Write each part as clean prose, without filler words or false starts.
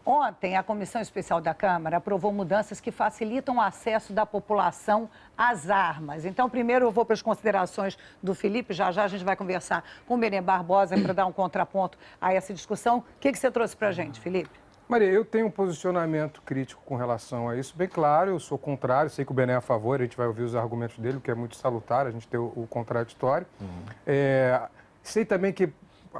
Ontem, a Comissão Especial da Câmara aprovou mudanças que facilitam o acesso da população às armas. Então, primeiro eu vou para as considerações do Felipe, já a gente vai conversar com o Benê Barbosa para dar um contraponto a essa discussão. O que você trouxe para a gente, Felipe? Maria, eu tenho um posicionamento crítico com relação a isso, bem claro, eu sou contrário, sei que o Benê é a favor, a gente vai ouvir os argumentos dele, o que é muito salutar, a gente ter o contraditório. Sei também que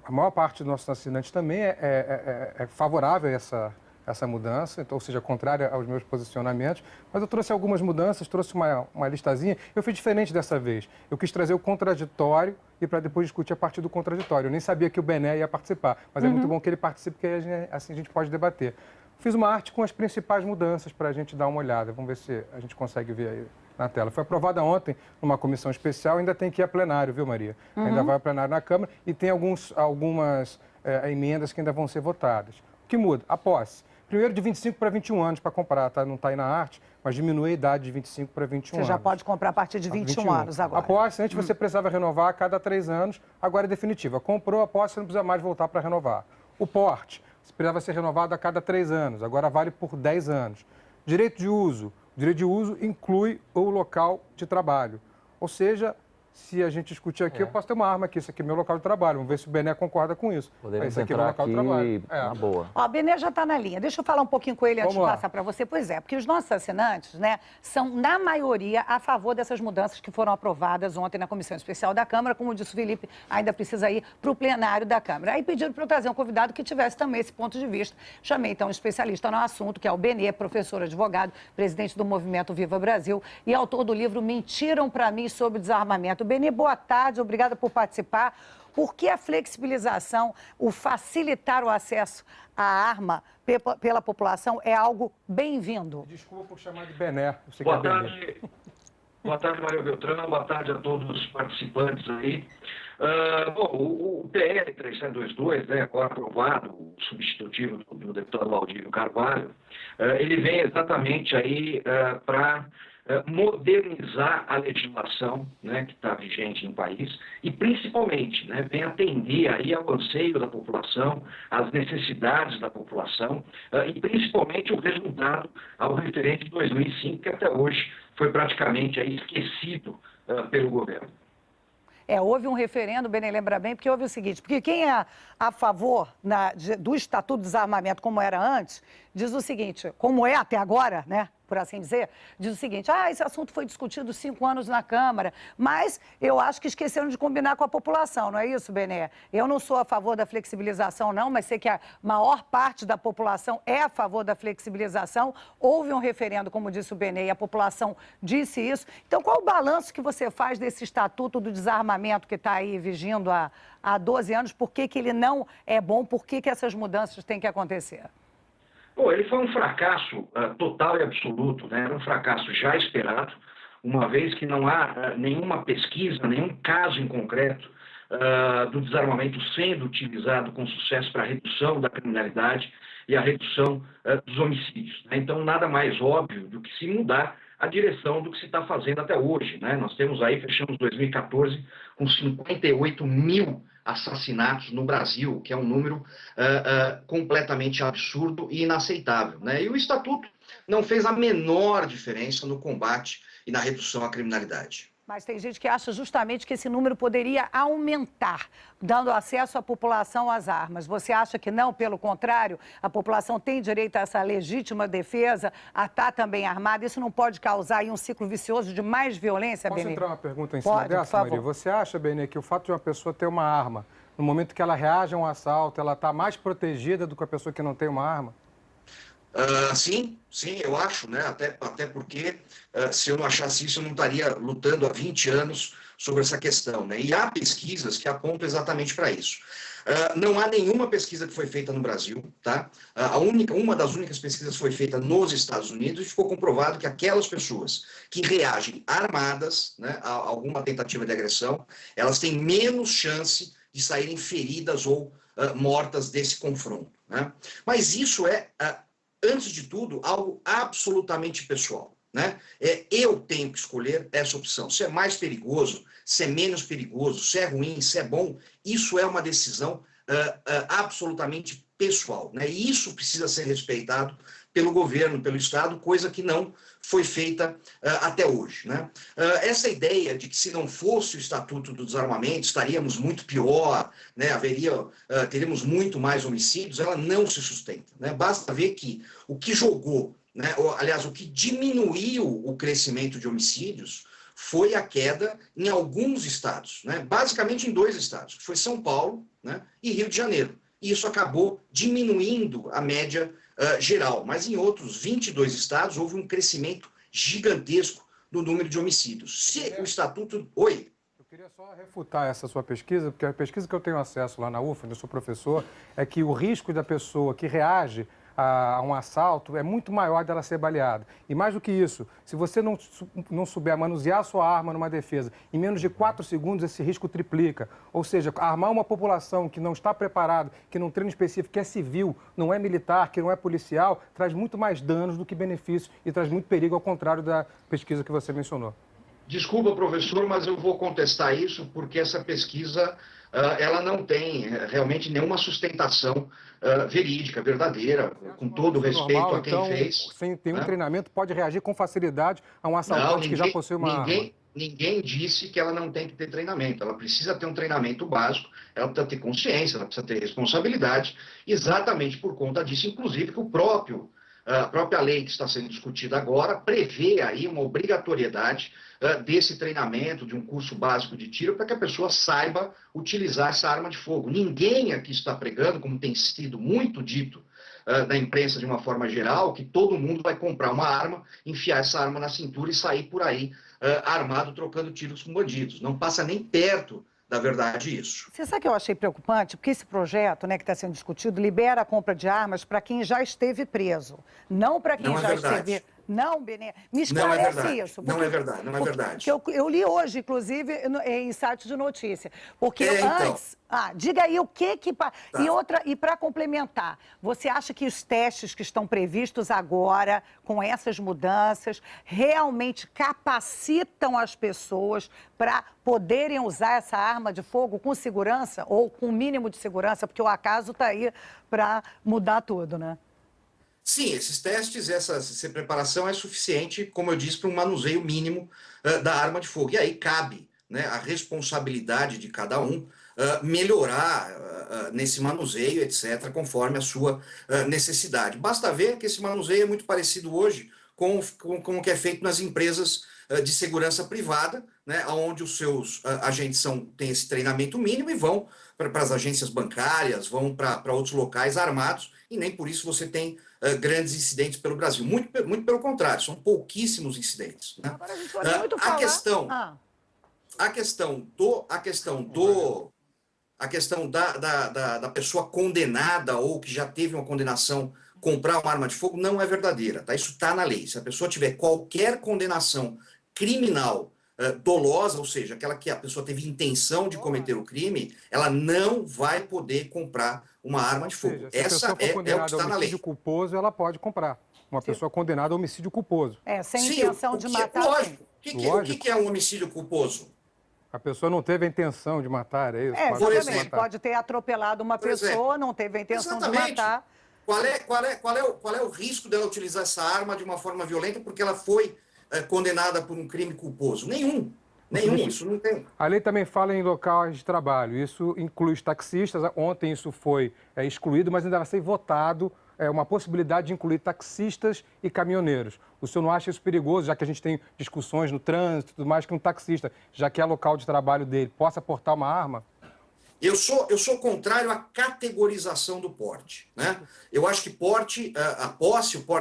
a maior parte dos nossos assinantes também é favorável a essa mudança, então, ou seja, contrária aos meus posicionamentos, mas eu trouxe algumas mudanças, trouxe uma listazinha. Eu fiz diferente dessa vez. Eu quis trazer o contraditório e para depois discutir a partir do contraditório. Eu nem sabia que o Benê ia participar, mas é muito bom que ele participe, porque assim a gente pode debater. Fiz uma arte com as principais mudanças para a gente dar uma olhada. Vamos ver se a gente consegue ver aí na tela. Foi aprovada ontem numa comissão especial, ainda tem que ir a plenário, viu, Maria? Ainda vai a plenário na Câmara e tem algumas emendas que ainda vão ser votadas. O que muda? A posse. Primeiro de 25 para 21 anos para comprar, tá? Não está aí na arte, mas diminui a idade de 25 para 21 anos. Você já pode comprar a partir de 21 anos agora. A posse, antes você precisava renovar a cada 3 anos, agora é definitiva. Comprou a posse, você não precisa mais voltar para renovar. O porte, você precisava ser renovado a cada 3 anos, agora vale por 10 anos. Direito de uso. O direito de uso inclui o local de trabalho. Ou seja, se a gente discutir aqui, eu posso ter uma arma aqui. Esse aqui é meu local de trabalho. Vamos ver se o Benê concorda com isso. Podemos esse aqui é meu entrar local aqui de trabalho. na boa. Ó, o Benê já está na linha. Deixa eu falar um pouquinho com ele antes de passar para você. Pois é, porque os nossos assinantes, né, são, na maioria, a favor dessas mudanças que foram aprovadas ontem na Comissão Especial da Câmara. Como disse o Felipe, ainda precisa ir para o plenário da Câmara. Aí pediram para eu trazer um convidado que tivesse também esse ponto de vista. Chamei, então, um especialista no assunto, que é o Benê, professor, advogado, presidente do Movimento Viva Brasil e autor do livro Mentiram para Mim sobre Desarmamento. Benê, boa tarde. Obrigada por participar. Por que a flexibilização, o facilitar o acesso à arma pela população é algo bem-vindo? Desculpa por chamar de Benê. Boa tarde. Boa tarde, Maria Beltrão. Boa tarde a todos os participantes aí. Bom, o PL 3722, né, agora aprovado, o substitutivo do deputado Aldírio Carvalho, ele vem exatamente aí para modernizar a legislação, né, que está vigente no país e, principalmente, né, vem atender aí ao anseio da população, às necessidades da população e, principalmente, o resultado ao referente de 2005, que até hoje foi praticamente aí esquecido pelo governo. Houve um referendo, o Benê lembra bem, porque houve o seguinte, porque quem é a favor do Estatuto do Desarmamento, como era antes, diz o seguinte, como é até agora, né, por assim dizer, diz o seguinte, esse assunto foi discutido 5 anos na Câmara, mas eu acho que esqueceram de combinar com a população, não é isso, Benê? Eu não sou a favor da flexibilização, não, mas sei que a maior parte da população é a favor da flexibilização. Houve um referendo, como disse o Benê, e a população disse isso. Então, qual o balanço que você faz desse Estatuto do Desarmamento que está aí vigindo há 12 anos? Por que ele não é bom? Por que essas mudanças têm que acontecer? Bom, ele foi um fracasso total e absoluto, né? Era um fracasso já esperado, uma vez que não há nenhuma pesquisa, nenhum caso em concreto do desarmamento sendo utilizado com sucesso para a redução da criminalidade e a redução dos homicídios, né? Então, nada mais óbvio do que se mudar a direção do que se está fazendo até hoje, né? Nós temos aí, fechamos 2014 com 58 mil assassinatos no Brasil, que é um número completamente absurdo e inaceitável, né? E o Estatuto não fez a menor diferença no combate e na redução à criminalidade. Mas tem gente que acha justamente que esse número poderia aumentar, dando acesso à população às armas. Você acha que não? Pelo contrário, a população tem direito a essa legítima defesa, a estar também armada. Isso não pode causar aí um ciclo vicioso de mais violência, Benê? Posso entrar uma pergunta em cima dessa, Maria? Você acha, Benê, que o fato de uma pessoa ter uma arma, no momento que ela reage a um assalto, ela está mais protegida do que a pessoa que não tem uma arma? Sim, eu acho, né? Até porque se eu não achasse isso, eu não estaria lutando há 20 anos sobre essa questão, né? E há pesquisas que apontam exatamente para isso. Não há nenhuma pesquisa que foi feita no Brasil, tá? Uma das únicas pesquisas foi feita nos Estados Unidos e ficou comprovado que aquelas pessoas que reagem armadas, né, a alguma tentativa de agressão, elas têm menos chance de saírem feridas ou mortas desse confronto, né? Mas isso antes de tudo, algo absolutamente pessoal, né? Eu tenho que escolher essa opção. Se é mais perigoso, se é menos perigoso, se é ruim, se é bom, isso é uma decisão absolutamente pessoal, né? E isso precisa ser respeitado pelo governo, pelo Estado, coisa que não foi feita até hoje, né? Essa ideia de que se não fosse o Estatuto do Desarmamento estaríamos muito pior, né? Teríamos muito mais homicídios, ela não se sustenta, né? Basta ver que o que jogou, né? Aliás, o que diminuiu o crescimento de homicídios foi a queda em alguns estados, né? Basicamente em 2 estados, que foi São Paulo, né? E Rio de Janeiro. E isso acabou diminuindo a média geral, mas em outros 22 estados houve um crescimento gigantesco no número de homicídios. Se o Estatuto... Oi? Eu queria só refutar essa sua pesquisa, porque a pesquisa que eu tenho acesso lá na UFA, onde eu sou professor, é que o risco da pessoa que reage a um assalto é muito maior dela ser baleada. E mais do que isso, se você não souber manusear a sua arma numa defesa, em menos de 4 segundos esse risco triplica. Ou seja, armar uma população que não está preparada, que não treina específico, que é civil, não é militar, que não é policial, traz muito mais danos do que benefícios e traz muito perigo, ao contrário da pesquisa que você mencionou. Desculpa, professor, mas eu vou contestar isso porque essa pesquisa ela não tem realmente nenhuma sustentação verídica, verdadeira, com todo o respeito normal, a quem então, fez. sem ter um Né? treinamento, pode reagir com facilidade a um assaltante que já possui uma arma. Ninguém disse que ela não tem que ter treinamento. Ela precisa ter um treinamento básico, ela precisa ter consciência, ela precisa ter responsabilidade, exatamente por conta disso, inclusive, que a própria lei que está sendo discutida agora prevê aí uma obrigatoriedade desse treinamento, de um curso básico de tiro, para que a pessoa saiba utilizar essa arma de fogo. Ninguém aqui está pregando, como tem sido muito dito na imprensa de uma forma geral, que todo mundo vai comprar uma arma, enfiar essa arma na cintura e sair por aí armado, trocando tiros com bandidos. Não passa nem perto da verdade isso. Você sabe o que eu achei preocupante? Porque esse projeto, né, que está sendo discutido, libera a compra de armas para quem já esteve preso, não para quem já esteve... Não, Benê, me esclarece isso. Não é verdade, não é verdade. Porque eu li hoje, inclusive, em site de notícia. Porque antes... Então. Diga aí o que... Tá. E para complementar, você acha que os testes que estão previstos agora, com essas mudanças, realmente capacitam as pessoas para poderem usar essa arma de fogo com segurança ou com o mínimo de segurança? Porque o acaso está aí para mudar tudo, né? Sim, esses testes, essa preparação é suficiente, como eu disse, para um manuseio mínimo da arma de fogo. E aí cabe, né, a responsabilidade de cada um melhorar nesse manuseio, etc., conforme a sua necessidade. Basta ver que esse manuseio é muito parecido hoje com o que é feito nas empresas de segurança privada, né, onde os seus agentes têm esse treinamento mínimo e vão para as agências bancárias, vão para outros locais armados, e nem por isso você tem grandes incidentes pelo Brasil. Muito pelo contrário, são pouquíssimos incidentes. Né? Agora a gente pode muito falar... A questão da pessoa condenada ou que já teve uma condenação comprar uma arma de fogo não é verdadeira, tá? Isso está na lei. Se a pessoa tiver qualquer condenação criminal dolosa, ou seja, aquela que a pessoa teve intenção de cometer o crime, ela não vai poder comprar uma arma de fogo. Essa é o que está na lei. Homicídio culposo, ela pode comprar. Uma pessoa condenada a homicídio culposo. Sem intenção de matar. Lógico. O que é um homicídio culposo? A pessoa não teve a intenção de matar, é isso? Exatamente. Pode ter atropelado uma pessoa, não teve a intenção de matar. Qual é o risco dela utilizar essa arma de uma forma violenta porque ela foi condenada por um crime culposo? Nenhum, isso não tem. A lei também fala em locais de trabalho, isso inclui os taxistas, ontem isso foi excluído, mas ainda vai ser votado uma possibilidade de incluir taxistas e caminhoneiros. O senhor não acha isso perigoso, já que a gente tem discussões no trânsito e tudo mais, que um taxista, já que é local de trabalho dele, possa portar uma arma? Eu sou contrário à categorização do porte, né? Eu acho que o porte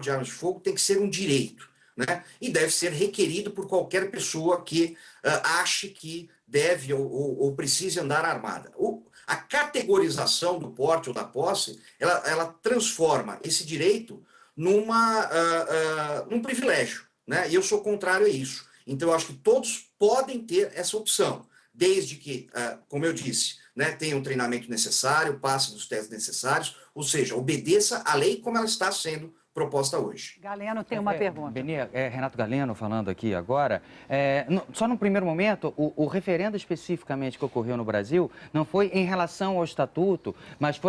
de armas de fogo tem que ser um direito, né? E deve ser requerido por qualquer pessoa que ache que deve ou precise andar armada. A categorização do porte ou da posse, ela transforma esse direito num privilégio, né? E eu sou contrário a isso. Então, eu acho que todos podem ter essa opção, desde que, como eu disse, né, tenha um treinamento necessário, passe dos testes necessários, ou seja, obedeça a lei como ela está sendo proposta hoje. Galeno tem uma pergunta. Beni, Renato Galeno falando aqui agora. Só no primeiro momento, o referendo especificamente que ocorreu no Brasil não foi em relação ao estatuto, mas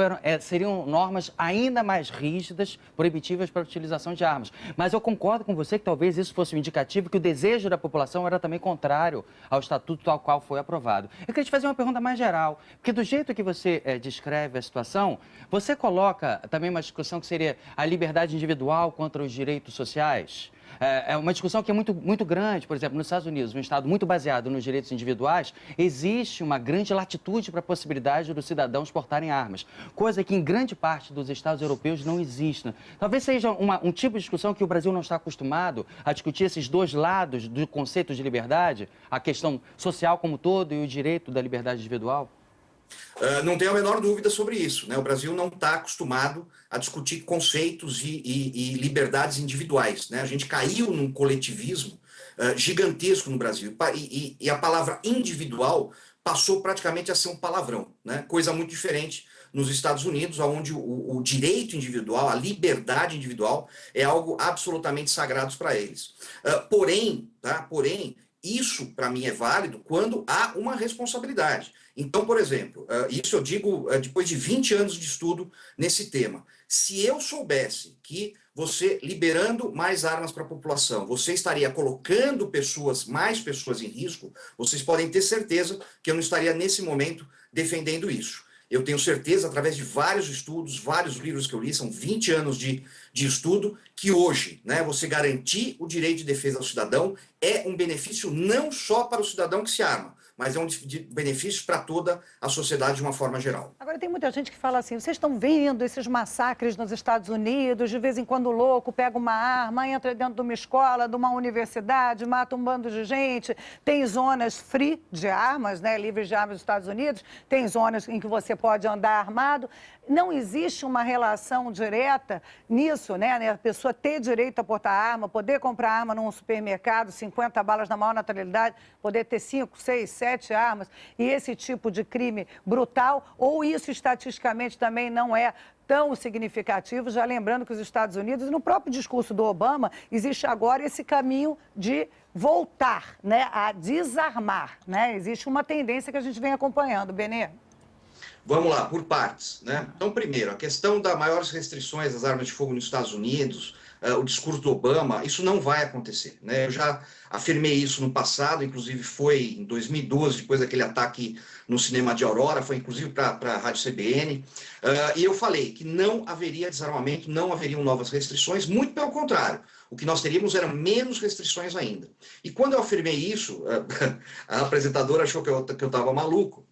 seriam normas ainda mais rígidas, proibitivas para a utilização de armas. Mas eu concordo com você que talvez isso fosse um indicativo que o desejo da população era também contrário ao estatuto tal qual foi aprovado. Eu queria te fazer uma pergunta mais geral, porque do jeito que você descreve a situação, você coloca também uma discussão que seria a liberdade individual contra os direitos sociais? É uma discussão que é muito grande. Por exemplo, nos Estados Unidos, um estado muito baseado nos direitos individuais, existe uma grande latitude para a possibilidade dos cidadãos portarem armas, coisa que em grande parte dos estados europeus não existe. Talvez seja um tipo de discussão que o Brasil não está acostumado a discutir esses dois lados do conceito de liberdade, a questão social como todo e o direito da liberdade individual. Não tenho a menor dúvida sobre isso, né? O Brasil não está acostumado a discutir conceitos e liberdades individuais, né? A gente caiu num coletivismo gigantesco no Brasil e a palavra individual passou praticamente a ser um palavrão, né? Coisa muito diferente nos Estados Unidos, onde o direito individual, a liberdade individual é algo absolutamente sagrado para eles. Porém, isso para mim é válido quando há uma responsabilidade. Então, por exemplo, isso eu digo depois de 20 anos de estudo nesse tema. Se eu soubesse que você liberando mais armas para a população, você estaria colocando mais pessoas em risco, vocês podem ter certeza que eu não estaria nesse momento defendendo isso. Eu tenho certeza, através de vários estudos, vários livros que eu li, são 20 anos de estudo, que hoje, né, você garantir o direito de defesa ao cidadão é um benefício não só para o cidadão que se arma, mas é um benefício para toda a sociedade de uma forma geral. Agora, tem muita gente que fala assim, vocês estão vendo esses massacres nos Estados Unidos, de vez em quando o louco pega uma arma, entra dentro de uma escola, de uma universidade, mata um bando de gente, tem zonas free de armas, né, livres de armas nos Estados Unidos, tem zonas em que você pode andar armado. Não existe uma relação direta nisso, né? A pessoa ter direito a portar arma, poder comprar arma num supermercado, 50 balas na maior naturalidade, poder ter 5, 6, 7 armas, e esse tipo de crime brutal, ou isso estatisticamente também não é tão significativo, já lembrando que os Estados Unidos, no próprio discurso do Obama, existe agora esse caminho de voltar, né, a desarmar, né? Existe uma tendência que a gente vem acompanhando, Benê. Vamos lá, por partes, né? Então, primeiro, a questão das maiores restrições das armas de fogo nos Estados Unidos, o discurso do Obama, isso não vai acontecer, né? Eu já afirmei isso no passado, inclusive foi em 2012, depois daquele ataque no cinema de Aurora, foi inclusive para a Rádio CBN, e eu falei que não haveria desarmamento, não haveriam novas restrições, muito pelo contrário, o que nós teríamos eram menos restrições ainda. E quando eu afirmei isso, a apresentadora achou que eu estava maluco.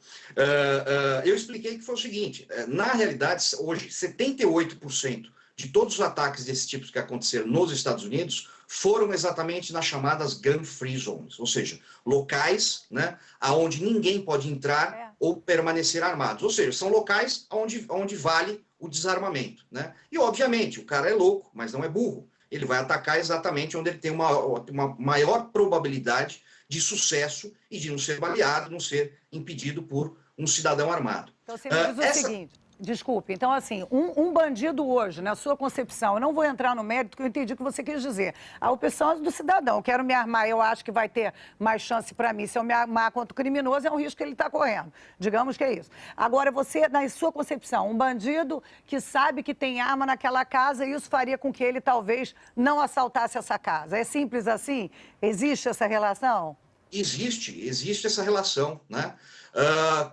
Eu expliquei que foi o seguinte, na realidade, hoje, 78% de todos os ataques desse tipo que aconteceram nos Estados Unidos foram exatamente nas chamadas gun-free zones, ou seja, locais, né, onde ninguém pode entrar ou permanecer armados. Ou seja, são locais onde vale o desarmamento, né? E, obviamente, o cara é louco, mas não é burro. Ele vai atacar exatamente onde ele tem uma maior probabilidade de sucesso e de não ser baleado, não ser impedido por um cidadão armado. Então, você me diz o seguinte... Desculpe, então assim, um bandido hoje, na sua concepção, eu não vou entrar no mérito que eu entendi o que você quis dizer. A opção do cidadão, eu quero me armar, eu acho que vai ter mais chance para mim. Se eu me armar contra o criminoso, é um risco que ele está correndo. Digamos que é isso. Agora, você, na sua concepção, um bandido que sabe que tem arma naquela casa, isso faria com que ele talvez não assaltasse essa casa. É simples assim? Existe essa relação? Existe essa relação, né?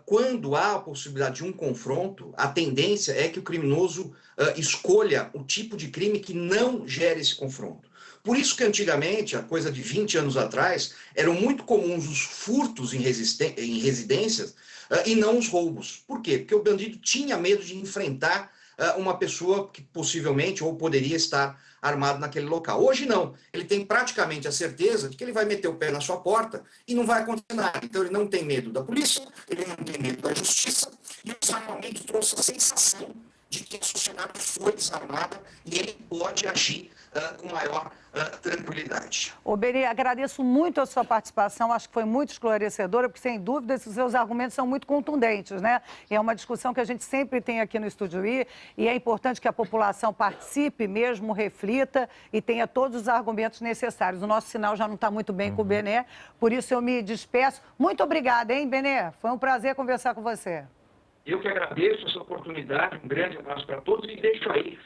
Quando há a possibilidade de um confronto, a tendência é que o criminoso escolha o tipo de crime que não gere esse confronto. Por isso que antigamente, a coisa de 20 anos atrás, eram muito comuns os furtos em residências e não os roubos. Por quê? Porque o bandido tinha medo de enfrentar uma pessoa que possivelmente ou poderia estar armado naquele local. Hoje não, ele tem praticamente a certeza de que ele vai meter o pé na sua porta e não vai acontecer nada. Então ele não tem medo da polícia, ele não tem medo da justiça, e o desarmamento trouxe a sensação de que a sociedade foi desarmada e ele pode agir com maior tranquilidade. Ô, Benê, agradeço muito a sua participação, acho que foi muito esclarecedora, porque, sem dúvida, esses seus argumentos são muito contundentes, né? E é uma discussão que a gente sempre tem aqui no Estúdio I, e é importante que a população participe mesmo, reflita e tenha todos os argumentos necessários. O nosso sinal já não está muito bem com o Benê, por isso eu me despeço. Muito obrigada, hein, Benê? Foi um prazer conversar com você. Eu que agradeço essa oportunidade, um grande abraço para todos e deixo aí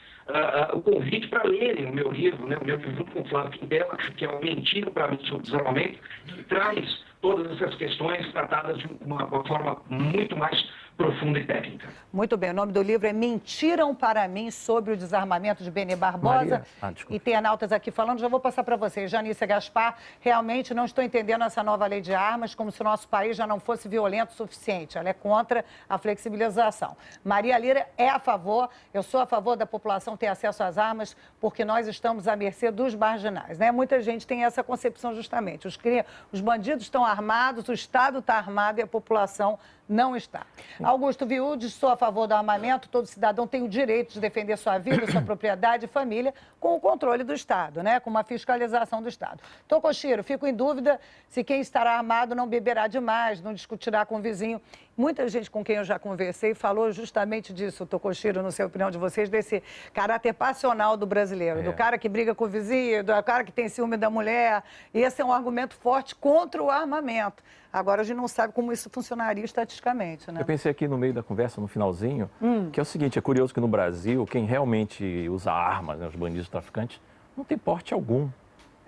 o convite para lerem o meu livro, né, o meu livro junto com o Flávio Quintela, que é um Mentira para mim sobre desarmamento, que traz todas essas questões tratadas de uma forma muito mais profunda e técnica. Muito bem, o nome do livro é Mentiram para mim sobre o desarmamento de Benê Barbosa. E tem anautas aqui falando, já vou passar para vocês. Janice Gaspar, realmente não estou entendendo essa nova lei de armas, como se o nosso país já não fosse violento o suficiente. Ela é contra a flexibilização. Maria Lira é a favor, eu sou a favor da população ter acesso às armas, porque nós estamos à mercê dos marginais, né? Muita gente tem essa concepção justamente. Os bandidos estão armados, o Estado está armado e a população não está. Augusto Viúdes, sou a favor do armamento. Todo cidadão tem o direito de defender sua vida, sua propriedade e família com o controle do Estado, né? Com uma fiscalização do Estado. Tocochiro, fico em dúvida se quem estará armado não beberá demais, não discutirá com o vizinho. Muita gente com quem eu já conversei falou justamente disso, Tocochiro, não sei a opinião de vocês, desse caráter passional do brasileiro, do cara que briga com o vizinho, do cara que tem ciúme da mulher. Esse é um argumento forte contra o armamento. Agora, a gente não sabe como isso funcionaria estatisticamente, né? Eu pensei aqui no meio da conversa, no finalzinho, que é o seguinte, é curioso que no Brasil, quem realmente usa armas, né, os bandidos traficantes, não tem porte algum.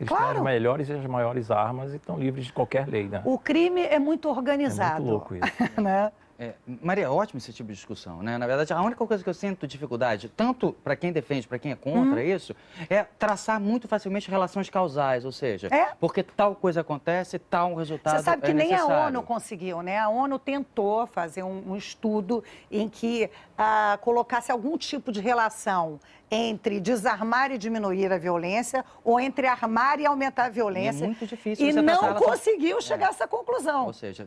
Eles têm as melhores e as maiores armas e estão livres de qualquer lei, né? O crime é muito organizado. É muito louco isso. Né? Maria, é ótimo esse tipo de discussão, né? Na verdade, a única coisa que eu sinto dificuldade, tanto para quem defende, para quem é contra isso, é traçar muito facilmente relações causais, ou seja, porque tal coisa acontece, tal resultado Você sabe que é nem necessário. a ONU conseguiu, né? A ONU tentou fazer um estudo em que colocasse algum tipo de relação entre desarmar e diminuir a violência ou entre armar e aumentar a violência. E é muito difícil e você não traçar conseguiu chegar a essa conclusão. Ou seja,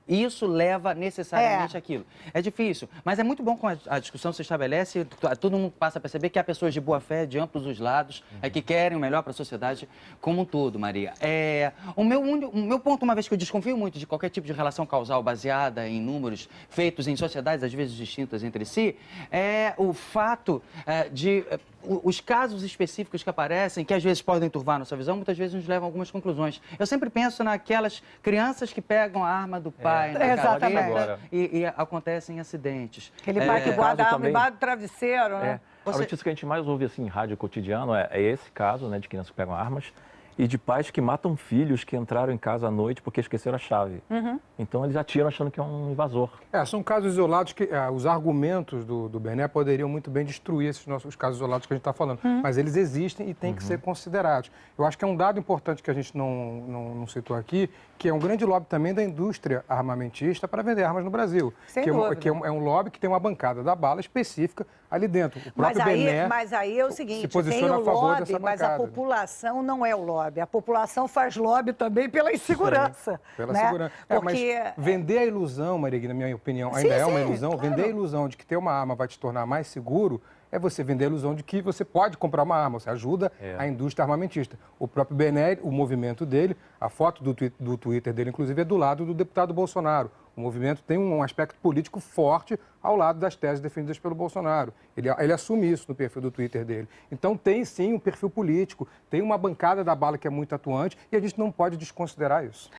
isso leva necessariamente àquilo. É difícil, mas é muito bom quando a discussão se estabelece, todo mundo passa a perceber que há pessoas de boa fé, de ambos os lados, que querem o melhor para a sociedade como um todo, Maria. O meu ponto, uma vez que eu desconfio muito de qualquer tipo de relação causal baseada em números feitos em sociedades, às vezes distintas entre si, é o fato de os casos específicos que aparecem, que às vezes podem turvar nossa visão, muitas vezes nos levam a algumas conclusões. Eu sempre penso naquelas crianças que pegam a arma do pai na gaveta e acontecem acidentes. Aquele pai que guarda a arma embaixo do travesseiro, né? A notícia que a gente mais ouve assim, em rádio cotidiano é esse caso, né, de crianças que pegam armas e de pais que matam filhos que entraram em casa à noite porque esqueceram a chave. Então eles atiram achando que é um invasor. São casos isolados que os argumentos do Bené poderiam muito bem destruir os casos isolados que a gente está falando. Mas eles existem e têm que ser considerados. Eu acho que é um dado importante que a gente não citou aqui, que é um grande lobby também da indústria armamentista para vender armas no Brasil. Que é um lobby que tem uma bancada da bala específica ali dentro. O próprio Bené mas aí é o seguinte, se posiciona tem o a favor lobby, dessa mas a bancada. população não é o lobby. A população faz lobby também pela insegurança. Sim, pela né? segurança. Porque... Mas vender a ilusão, Maria, na minha opinião, ainda é uma ilusão. Claro. Vender a ilusão de que ter uma arma vai te tornar mais seguro é você vender a ilusão de que você pode comprar uma arma. Você ajuda a indústria armamentista. O próprio Bené, o movimento dele, a foto do Twitter dele, inclusive, é do lado do deputado Bolsonaro. O movimento tem um aspecto político forte ao lado das teses defendidas pelo Bolsonaro. Ele assume isso no perfil do Twitter dele. Então tem sim um perfil político, tem uma bancada da bala que é muito atuante e a gente não pode desconsiderar isso.